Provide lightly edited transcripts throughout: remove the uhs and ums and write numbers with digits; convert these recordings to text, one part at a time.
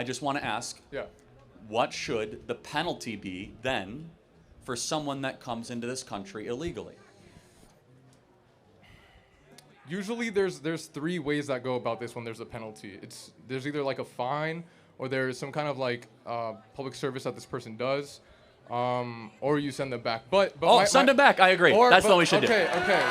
I just want to ask, Yeah. what should the penalty be then for someone that comes into this country illegally? Usually there's three ways that go about this when there's a penalty. There's either like a fine or there's some kind of like public service that this person does, or you send them back. But Send them back. I agree. That's what we should do. Okay.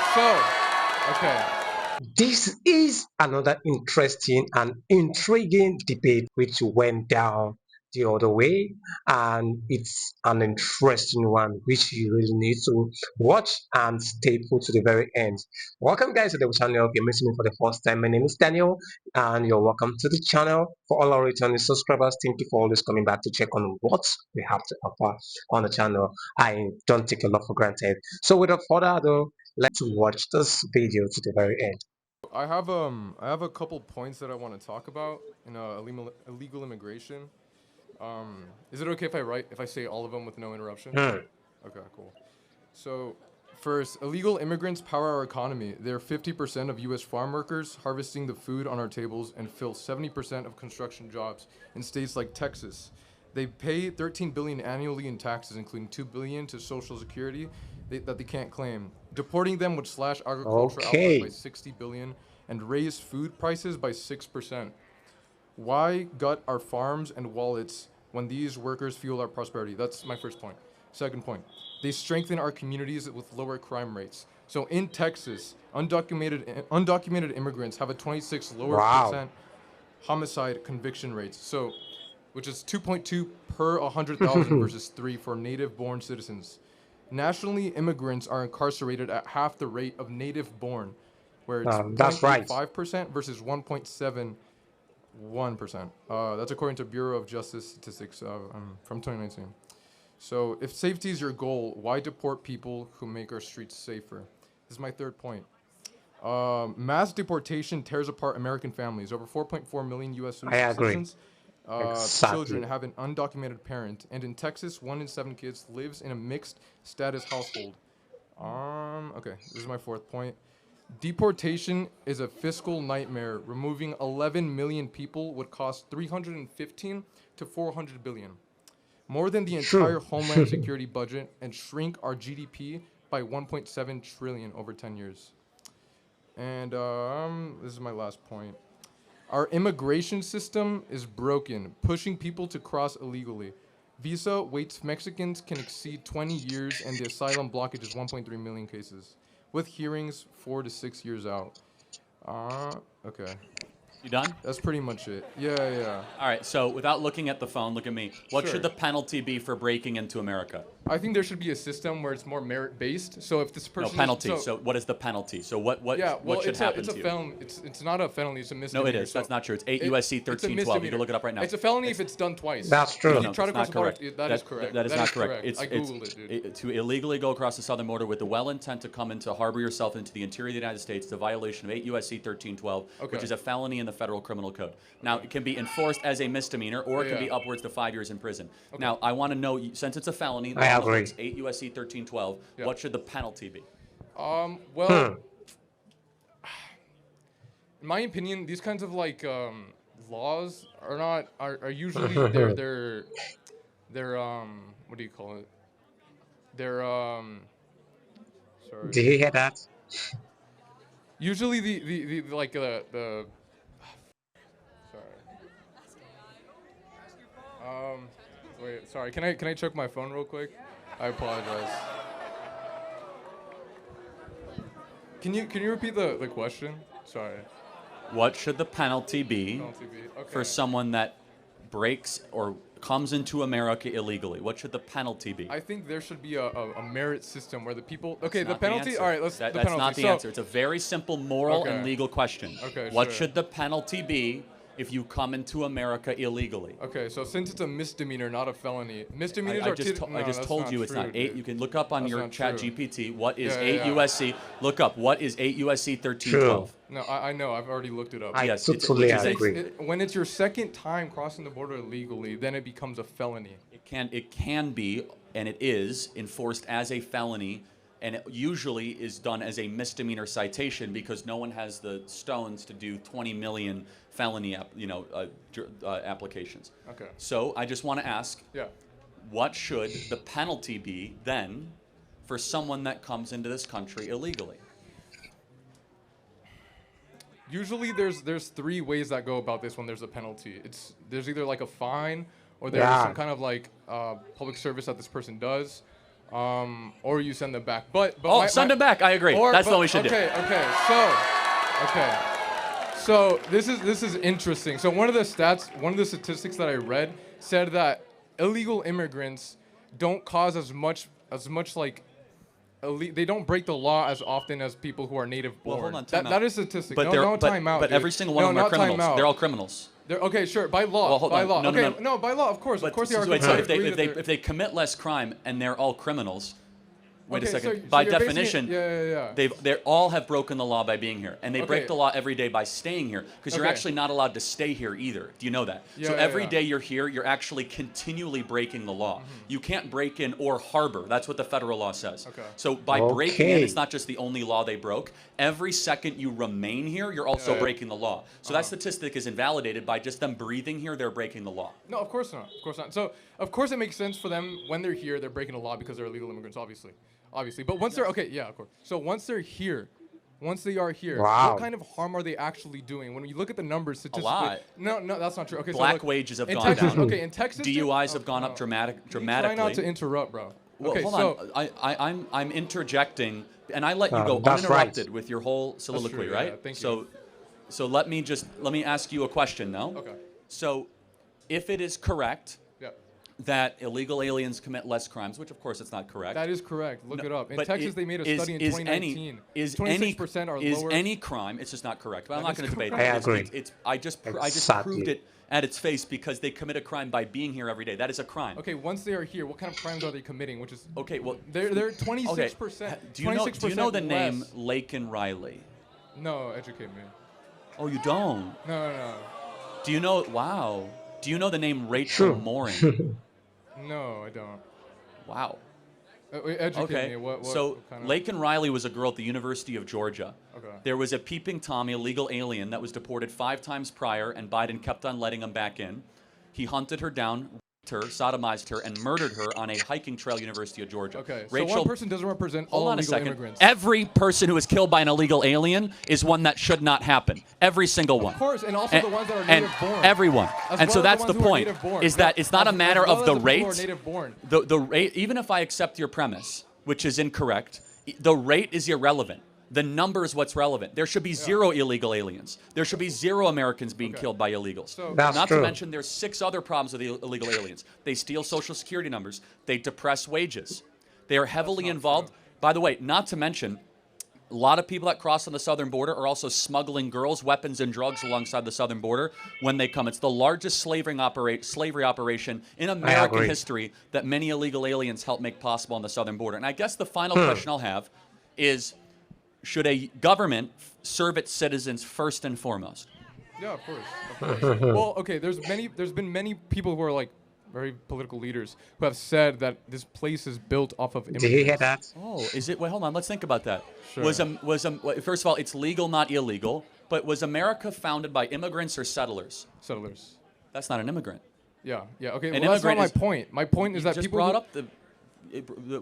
This is another interesting and intriguing debate which went down the other way, and it's an interesting one which you really need to watch and stay put to the very end. Welcome, guys, to the channel. If you're missing me for the first time, my name is Daniel, and you're welcome to the channel. For all our returning subscribers, thank you for always coming back to check on what we have to offer on the channel. I don't take a lot for granted. So, without further ado, let's watch this video to the very end. I have a couple points that I want to talk about in illegal immigration. Is it okay if I say all of them with no interruption? Okay, cool. So, first, illegal immigrants power our economy. They're 50% of U.S. farm workers, harvesting the food on our tables, and fill 70% of construction jobs in states like Texas. They pay $13 billion annually in taxes, including $2 billion to Social Security that they can't claim. Deporting them would slash agricultural output by $60 billion and raise food prices by 6%. Why gut our farms and wallets when these workers fuel our prosperity? That's my first point. Second point, they strengthen our communities with lower crime rates. So in Texas, undocumented immigrants have a 26 lower percent homicide conviction rates. So, which is 2.2 per 100,000 versus 3 for native-born citizens. Nationally, immigrants are incarcerated at half the rate of native-born, where it's 0.5% versus 1.71%. That's according to Bureau of Justice Statistics from 2019. So if safety is your goal, why deport people who make our streets safer? This is my third point. Mass deportation tears apart American families. Over 4.4 million U.S. citizens, children have an undocumented parent, and in Texas, 1 in 7 kids lives in a mixed status household. Okay, this is my fourth point. Deportation is a fiscal nightmare. Removing 11 million people would cost 315 to 400 billion, more than the entire Homeland Security budget, and shrink our GDP by 1.7 trillion over 10 years. And this is my last point. Our immigration system is broken, pushing people to cross illegally. Visa waits Mexicans can exceed 20 years, and the asylum blockage is 1.3 million cases, with hearings 4 to 6 years out. Okay. You done? That's pretty much it. Yeah. All right, so without looking at the phone, look at me. What should the penalty be for breaking into America? I think there should be a system where it's more merit-based. So if this person... No, penalty. So what is the penalty? So what should happen to you? Felony. It's not a felony. It's a misdemeanor. No, it is. That's not true. It's 8 U.S.C. 1312. You can look it up right now. It's a felony if it's done twice. That's true. No, that's not correct. That is correct. That is not correct. I Googled it, dude. To illegally go across the southern border with the well intent to come into harbor yourself into the interior of the United States, the violation of 8 U.S.C. 1312, which is a felony in the federal criminal code. Now, it can be enforced as a misdemeanor, or it can be upwards to 5 years in prison. Now, I want to know, since it's a felony, 8 U.S.C. 1312, what should the penalty be? Well, in my opinion, these kinds of like laws are usually they're what do you call it? They're sorry. Did you hear that? Usually the wait, sorry. Can I check my phone real quick? I apologize. Can you repeat the question? Sorry. What should the penalty be for someone that breaks or comes into America illegally? What should the penalty be? I think there should be a merit system where the people... Okay, the penalty... All right, that's not the answer. It's a very simple moral and legal question. Okay, what should the penalty be if you come into America illegally? Okay, so since it's a misdemeanor, not a felony, misdemeanors I just told you it's not. 8. You can look up on your chat GPT what is 8 USC. Look up what is 8 USC 1312. No, I know. I've already looked it up. I totally agree. When it's your second time crossing the border illegally, then it becomes a felony. It can be, and it is enforced as a felony and it usually is done as a misdemeanor citation because no one has the stones to do 20 million felony applications. Okay. So I just want to ask, Yeah. what should the penalty be then for someone that comes into this country illegally? Usually there's 3 ways that go about this when there's a penalty. There's either like a fine, or there's Yeah. some kind of like public service that this person does, or you send them back. But Send them back. I agree. That's what we should do. Okay. So this is interesting. So one of the statistics that I read said that illegal immigrants don't cause as much like they don't break the law as often as people who are native born. Well, hold on, time out. That is statistic. But time out. But dude. every single one of them are criminals. They're all criminals. Okay, sure. By law. Well, hold by on. law. No, okay, no. by law, of course. Of course they are Wait, criminals. so if they commit less crime and they're all criminals, wait a Okay, second. so By you're basing definition, it- they all have broken the law by being here, and they break Okay. the law every day by staying here because you're Okay. actually not allowed to stay here either. Do you know that? So every day you're here, you're actually continually breaking the law. You can't break in or harbor. That's what the federal law says. Okay. So by breaking in, Okay. it's not just the only law they broke. Every second you remain here, you're also breaking the law. So that statistic is invalidated by just them breathing here. They're breaking the law. No, of course not. Of course not. So of course it makes sense for them when they're here, they're breaking the law because they're illegal immigrants, obviously. But once they're of course. So once they are here, Wow. what kind of harm are they actually doing? When you look at the numbers statistically, lot. No, that's not true. Okay, Black so look, wages have in gone Texas, down. Okay, in Texas, DUIs have gone up Try dramatically. not to interrupt, bro. Well, Okay, hold so on. I'm interjecting, and I let you go That's uninterrupted right. with your whole soliloquy, true, right? yeah, thank you. So let me ask you a question, though. Okay. So, if it is correct yeah, that illegal aliens commit less crimes, which of course it's not correct. that is correct. Look it up. In but Texas, they made a study in 2019. 26% are is lower. any crime? It's just not correct. But I'm That not going is to debate correct. that. I agree. I just Exactly. proved it at its face because they commit a crime by being here every day. That is a crime. Okay, once they are here, what kind of crimes are they committing? Which is Okay. Well, they're 26%. Do you know the name less. Laken Riley? No, educate me. Oh, you don't. No. Do you know? Wow. Do you know the name Rachel Sure. Morin? No, I don't. Wow. Educate Okay. me. What So kind of... Laken Riley was a girl at the University of Georgia. Okay. There was a peeping Tommy, a legal alien, that was deported 5 times prior, and Biden kept on letting him back in. He hunted her down, raped her, sodomized her, and murdered her on a hiking trail, University of Georgia. Okay, so Rachel, one person doesn't represent hold all on a illegal second. immigrants. Every person who is killed by an illegal alien is one that should not happen. Every single one. Of course, and also the ones that are and native born. Everyone. As And so well as that's the the ones who are point. native born. Is that it's not a As matter well of as the the people who are rate. native born. The rate, even if I accept your premise, which is incorrect, the rate is irrelevant. The number is what's relevant. There should be 0 illegal aliens. There should be 0 Americans being killed by illegals. So- That's Not true. to mention there's 6 other problems with the illegal aliens. They steal social security numbers. They depress wages. They are heavily involved. By the way, not to mention, a lot of people that cross on the southern border are also smuggling girls, weapons, and drugs alongside the southern border when they come. It's the largest slavery operation in American agree. history that many illegal aliens help make possible on the southern border. And I guess the final question I'll have is, should a government serve its citizens first and foremost? Yeah, of course. Well, okay, there's been many people who are like very political leaders who have said that this place is built off of immigrants. Did you hear that? Oh, is it? Wait, hold on. Let's think about that. Sure. First of all, it's legal, not illegal. But was America founded by immigrants or settlers? Settlers. That's not an immigrant. Yeah. Okay. An Well, that's not immigrant my is- point. My point is You that just people brought who- up the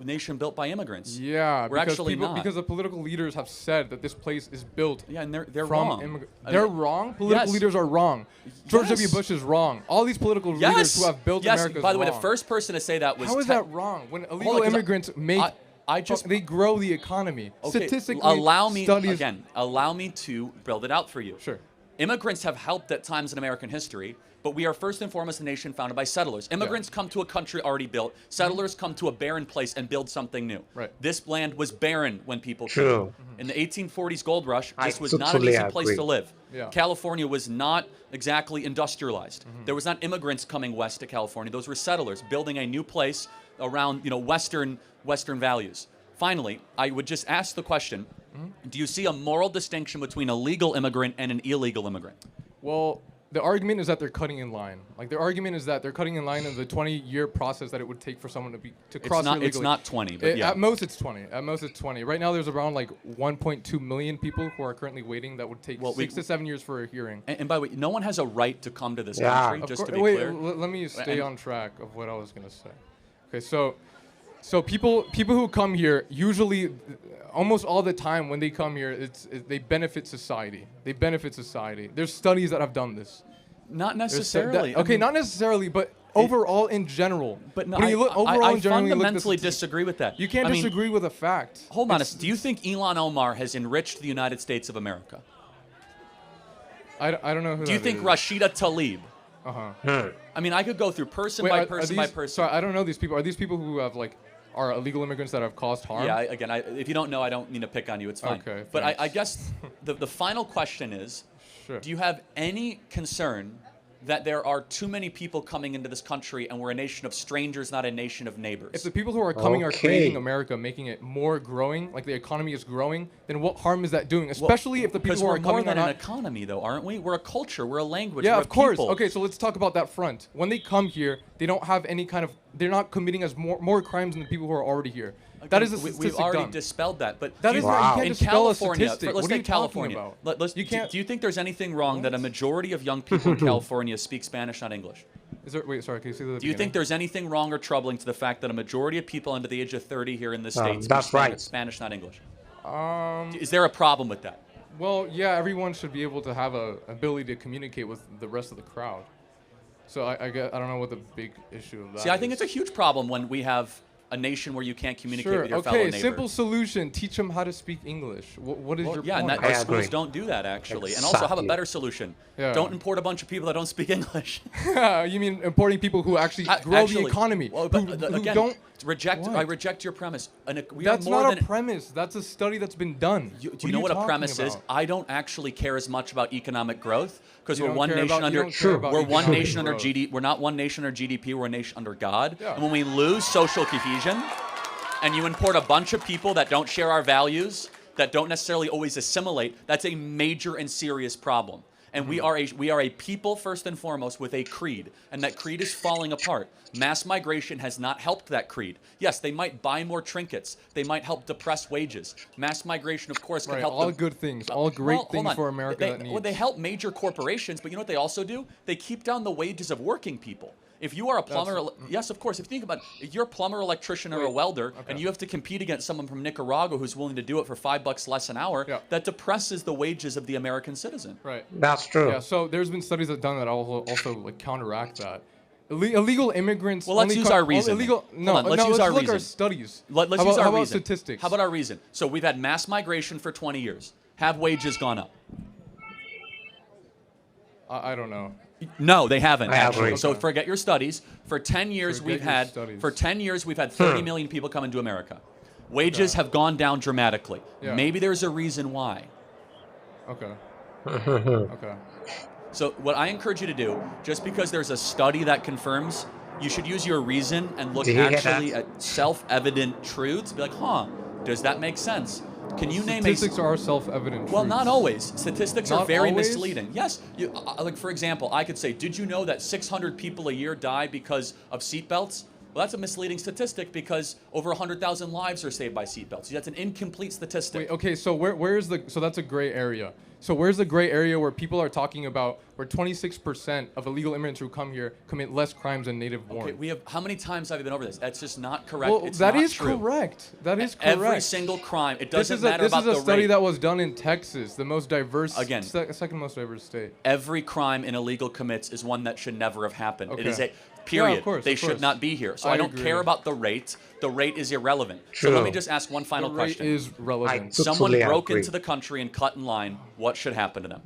nation built by immigrants. Yeah, We're actually not. because the political leaders have said that this place is built. Yeah, and they're from wrong. They're wrong. Political yes. leaders are wrong. George Yes. W. Bush is wrong. All these political leaders Yes. who have built yes. America. By the way, the wrong. first person to say that was. How is that wrong? When illegal 'cause immigrants I they grow the economy. Okay, Statistically, allow me studies. allow me to build it out for you. Sure. Immigrants have helped at times in American history, but we are first and foremost a nation founded by settlers. Immigrants come to a country already built. Settlers come to a barren place and build something new. Right. This land was barren when people True. came. In the 1840s gold rush, I this was not an totally easy place agree. to live. Yeah. California was not exactly industrialized. There was not immigrants coming west to California. Those were settlers building a new place around, Western values. Finally, I would just ask the question, do you see a moral distinction between a legal immigrant and an illegal immigrant? Well, the argument is that they're cutting in line. Like the argument is that they're cutting in line in the 20-year process that it would take for someone to cross here legally. It's not 20, but yeah. At most it's 20. At most it's 20. Right now there's around like 1.2 million people who are currently waiting that would take 6 to 7 years for a hearing. And by the way, no one has a right to come to this country, just to be clear. Let me stay on track of what I was going to say. Okay, so people who come here usually, almost all the time when they come here, they benefit society. They benefit society. There's studies that have done this. Not necessarily. Not necessarily, but overall in general. But no, I fundamentally disagree with that. You can't disagree with a fact. Hold on. Do you think Ilhan Omar has enriched the United States of America? I don't know who. Do you think Rashida Tlaib? I mean, I could go through person by person. Sorry, I don't know these people. Are these people who have are illegal immigrants that have caused harm? Yeah, if you don't know, I don't mean to pick on you. It's fine. Okay, but I guess the final question is, do you have any concern that there are too many people coming into this country and we're a nation of strangers, not a nation of neighbors? If the people who are coming are creating America, making it more growing, like the economy is growing, then what harm is that doing? Especially if the people who are coming are not... Because we're more than an economy, though, aren't we? We're a culture. We're a language. Yeah, we're of course. People. Okay, so let's talk about that front. When they come here, they don't have any kind of... They're not committing as more crimes than the people who are already here. Again, that is a statistic. We've already dispelled that, but that is you can't in dispel California, a statistic. Let's what are take you California. Do you think there's anything wrong that a majority of young people in California speak Spanish, not English? Wait, sorry, can you see the Do you think there's anything wrong or troubling to the fact that a majority of people under the age of 30 here in the States speak Spanish, not English? Is there a problem with that? Well, yeah, everyone should be able to have a ability to communicate with the rest of the crowd. So I don't know what the big issue of that is. See, I think it's a huge problem when we have a nation where you can't communicate with your fellow neighbor. Okay, simple solution. Teach them how to speak English. What is your point? Yeah, and our schools don't do that, actually. And also have a better solution. Yeah. Don't import a bunch of people that don't speak English. You mean importing people who actually grow the economy? Well, but who don't I reject your premise. That's not a premise. That's a study that's been done. Do you know what a premise is? I don't actually care as much about economic growth because we're one nation under GDP. We're not one nation under GDP. We're a nation under God. Yeah. And when we lose social cohesion, and you import a bunch of people that don't share our values, that don't necessarily always assimilate, that's a major and serious problem. And we are a people first and foremost with a creed, and that creed is falling apart. Mass migration has not helped that creed. Yes, they might buy more trinkets. They might help depress wages. Mass migration, of course, can help all good things, all great things for America that needs. Well, they help major corporations, but you know what they also do? They keep down the wages of working people. If you are a plumber, yes, of course. If you think about it, if you're a plumber, electrician, or a welder, and you have to compete against someone from Nicaragua who's willing to do it for $5 less an hour, that depresses the wages of the American citizen. Right. That's true. Yeah. So there's been studies that have done that also counteract that. Illegal immigrants. Well, let's use our reason. Let's use our reason. Our studies. Let's use our reason. How about statistics? How about our reason? So we've had mass migration for 20 years. Have wages gone up? I don't know. No, they haven't. Actually. So forget your studies. For 10 years, we've had 30 million people come into America. Wages have gone down dramatically. Yeah. Maybe there's a reason why. Okay. Okay. So what I encourage you to do, just because there's a study that confirms, you should use your reason and look actually at self-evident truths. Be like, does that make sense? Can you name statistics are self-evident? Well, not always. Statistics are very misleading. Yes, like for example, I could say, did you know that 600 people a year die because of seatbelts? Well, that's a misleading statistic because over 100,000 lives are saved by seatbelts. That's an incomplete statistic. Wait, okay, so where's so that's a gray area. So where's the gray area where people are talking about where 26% of illegal immigrants who come here commit less crimes than native born? Okay, how many times have we been over this? That's just not correct. Well, that is correct. That is correct. Every single crime. It doesn't matter about the rate. This is a study that was done in Texas, the most diverse, second most diverse state. Every crime an illegal commits is one that should never have happened. Okay. It is a period. Yeah, of course, they should not be here. So I don't care about the rate. The rate is irrelevant. True. So let me just ask one final question. The rate is relevant. Someone broke into the country and cut in line. What should happen to them?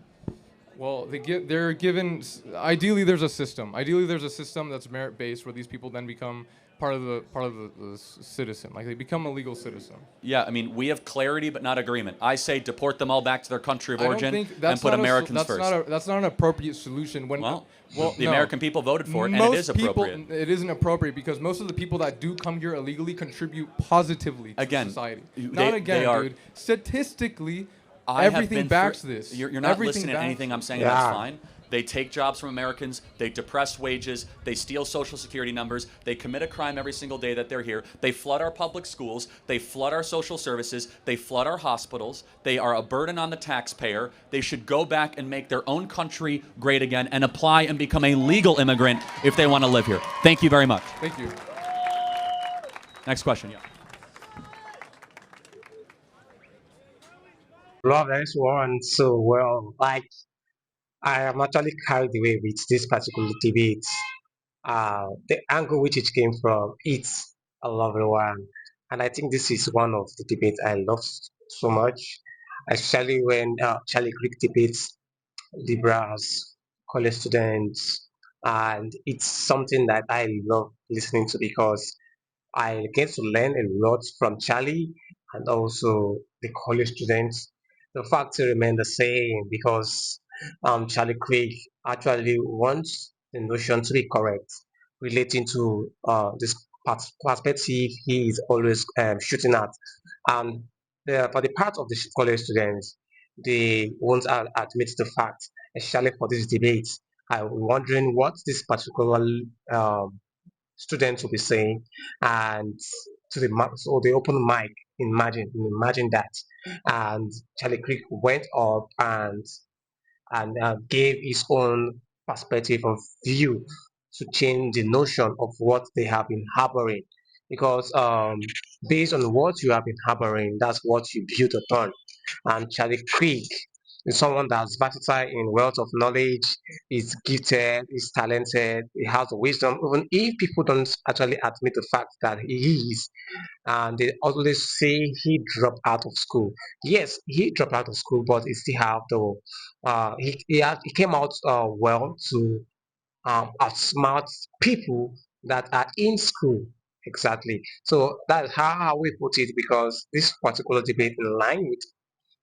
Well, they're given. Ideally, there's a system. Ideally, there's a system that's merit-based where these people then become part of the citizen. Like they become a legal citizen. Yeah, I mean, we have clarity but not agreement. I say deport them all back to their country of origin and put Americans first. That's not an appropriate solution. The American people voted for it, and it is appropriate. It isn't appropriate because most of the people that do come here illegally contribute positively to society. Dude. Statistically, everything backs this. You're not listening to anything I'm saying. That's fine. They take jobs from Americans, they depress wages, they steal social security numbers, they commit a crime every single day that they're here. They flood our public schools, they flood our social services, they flood our hospitals. They are a burden on the taxpayer. They should go back and make their own country great again and apply and become a legal immigrant if they want to live here. Thank you very much. Thank you. Next question. Yeah. Love this one so well. Like I am actually carried away with this particular debate. The angle which it came from, it's a lovely one. And I think this is one of the debates I love so much, especially when Charlie Creek debates liberals, college students, and it's something that I love listening to because I get to learn a lot from Charlie and also the college students. The facts remain the same because Charlie Craig actually wants the notion to be correct relating to this perspective he is always shooting at. And for the part of the college students, they won't admit the fact, especially for this debate. I'm wondering what this particular um, students will be saying, and so the open mic. Imagine that, and Charlie Creek went up and gave his own perspective of view to change the notion of what they have been harboring. Because based on what you have been harboring, that's what you build upon. And Charlie Creek is someone that's versatile in wealth of knowledge, is gifted, is talented, he has wisdom, even if people don't actually admit the fact that he is. And they always say he dropped out of school. Yes, he dropped out of school, but he still have the he came out well to outsmart people that are in school. Exactly. So that's how we put it because this particular debate in line with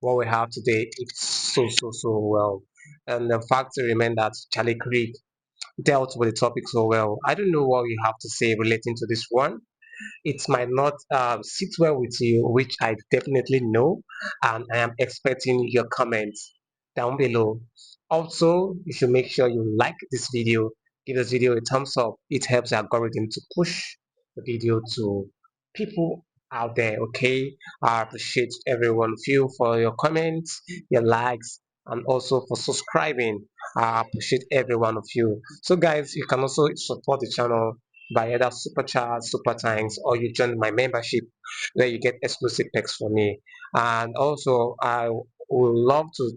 what we have today, it's so well. And the fact remains that Charlie Creek dealt with the topic so well. I don't know what you have to say relating to this one. It might not sit well with you, which I definitely know, and I am expecting your comments down below. Also, you should make sure you like this video, give this video a thumbs up. It helps the algorithm to push the video to people out there. Okay, I appreciate every one of you for your comments, your likes, and also for subscribing. I appreciate every one of you. So, guys, you can also support the channel by either super chat, super thanks, or you join my membership where you get exclusive perks from me. And also, I would love to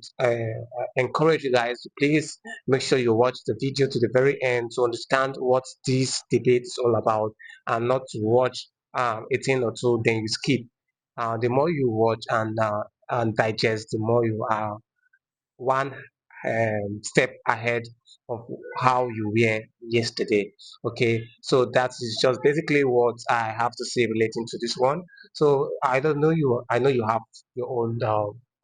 encourage you guys to please make sure you watch the video to the very end to understand what this debate is all about, and not to watch 18 or two then you skip. The more you watch and digest, the more you are one step ahead of how you were yesterday. Okay, so that is just basically what I have to say relating to this one. So I don't know you. I know you have your own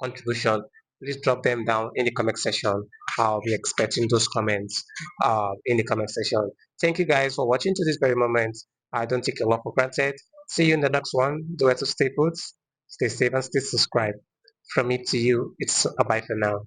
contribution. Please drop them down in the comment section. I'll be expecting those comments in the comment section. Thank you guys for watching to this very moment. I don't take a lot for granted. See you in the next one. Do it to stay put, stay safe, and stay subscribed. From me to you, it's a bye for now.